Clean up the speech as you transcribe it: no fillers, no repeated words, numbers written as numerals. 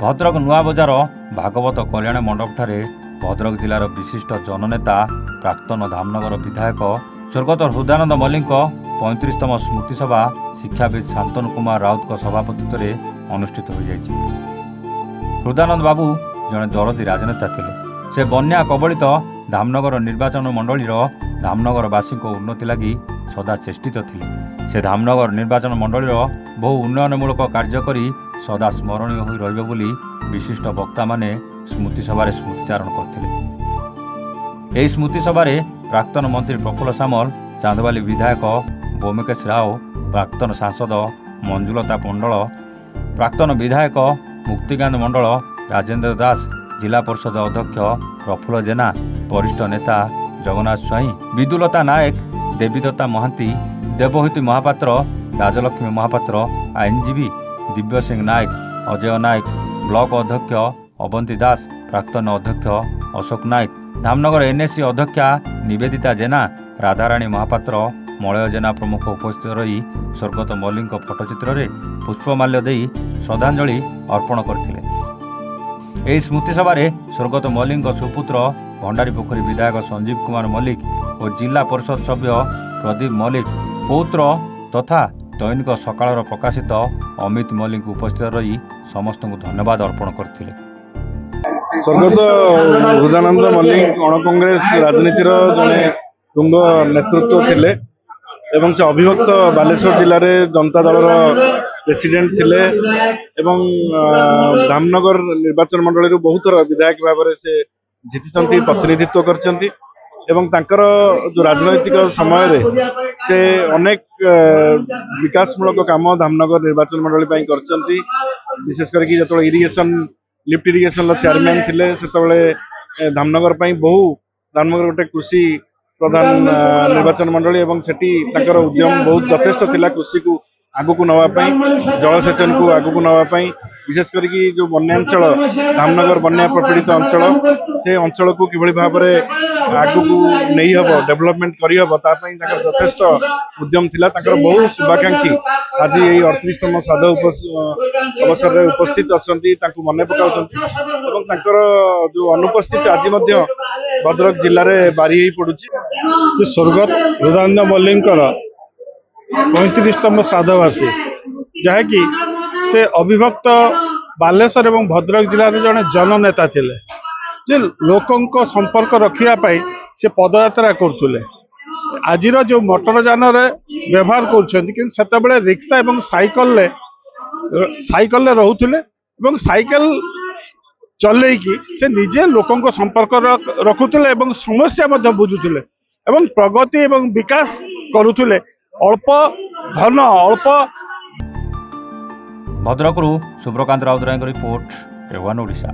भद्रक नुआ बजार भागवत कल्याण मंडपठारे भद्रक जिलार विशिष्ट जननेता प्राक्तन धामनगर विधायक स्वर्गत हृदानंद मल्लिक 35तम स्मृति सभा शिक्षाविद शांतनु कुमार राउत सभापतित्व अनुष्ठित हो जाइछि। हृदानंद बाबू जड़े दरदी राजनेता थिले। से बन्या कबलित धामनगर निर्वाचन मंडलीर धामनगरवासी उन्नति लगी सदा चेष्टित थिले। से धामनगर निर्वाचन मंडलीर बहु उन्नयनमूलक कार्य करी सदा स्मरणीय होई रहिबे बोली विशिष्ट वक्ता माने स्मृति सभा स्मृतिचारण करथिले। एही स्मृति सभा प्राक्तन मंत्री प्रफुल्ल सामल, चांदवाली विधायक बोमेकेश राव, प्राक्तन सांसद मंजुलता मंडल, प्राक्तन विधायक मुक्तिकांत मंडल, राजेंद्र दास, जिला परिषद अध्यक्ष प्रफुल्ल जेना, वरिष्ठ नेता जगन्नाथ स्वाई, विदुलता नायक, देवीदत्ता महांती, देवहिती महापात्र, राजलक्ष्मी महापात्र, आईनजीवी दिव्य सिंह नायक, अजय नायक, ब्लॉक अध्यक्ष अवंती दास, प्राक्तन अध्यक्ष अशोक नायक, धामनगर एनएससी अध्यक्षा निवेदिता जेना, राधाराणी महापात्र, मलय जेना प्रमुख उपस्थित रही स्वर्गत मल्लिक फटोचित्र पुष्पमाल्य दे श्रद्धांजलि अर्पण करथिले। एही स्मृति सभा स्वर्गत मल्लिक सुपुत्र भंडारी पोखरी विधायक संजीव कुमार मल्लिक और जिला परिषद सभ्य प्रदीप मल्लिक, पौत्र तथा दैनिक सकाळर प्रकाशित अमित मल्लिक उपस्थित रही समस्त धन्यवाद अर्पण करथिले। स्वर्गत हृदानंद मल्लिक अण कांग्रेस राजनीतिर जड़े तुंग नेतृत्व थिले एवं से अभिभक्त बालेश्वर जिले में जनता दलर प्रेसिडेंट थिले एवं धामनगर निर्वाचन मंडली बहुत थर विधायक भाव से जीति प्रतिनिधित्व करछंती एवं तांकर जो राजनैतिक समय रे से अनेक विकासमूलक काम धामनगर निर्वाचन मंडली पाई करछंती। विशेष करके जो इरिगेशन लिफ्ट इरिगेशन चेयरमैन थिले सेतबेले धामनगर पाई बहु धामनगर गोटे कृषि प्रधान निर्वाचन मंडली एवं सेठी तांकर उद्यम बहुत यथेष्ट थिला कृषि को आगु को नवा पाई, जलसेचन को आगु को नवा पाई। विशेष करके जो बन्यांचल धामनगर बन्या प्रपीड़ित अंचल से अंचल को किभली भाव में आगु को नहीं हब डेवलपमेंट करी हब तापाई तांकर यथेष्ट उद्यम थिला। तांकर बहु शुभाकांक्षी आज ये 38तम साध अवसर में उपस्थित अछंती, तांको मने पकाउछंती एवं तांकर जो अनुपस्थित आज मध्य भद्रक जिले में बारी ही पड़ुछि। स्वर्गत हृदानंद मल्लिक 35तम श्राद्धवार्षिक जहाँकि से अविभक्त बालेश्वर एवं भद्रक जिले में जड़े जननेता थिले जे लोकंक संपर्क रखापी से पदयात्रा करते। आज जो मोटर यान व्यवहार कर रिक्शा एवं साइकल रोते साइकल चलैकी से निजे लोकंक संपर्क रखुले एवं समस्या बुझुले एवं प्रगति एवं विकास करुले। अल्प धन अल्प। भद्रकरू सुब्रकांत राउतराय रिपोर्ट, एवन ओडिशा।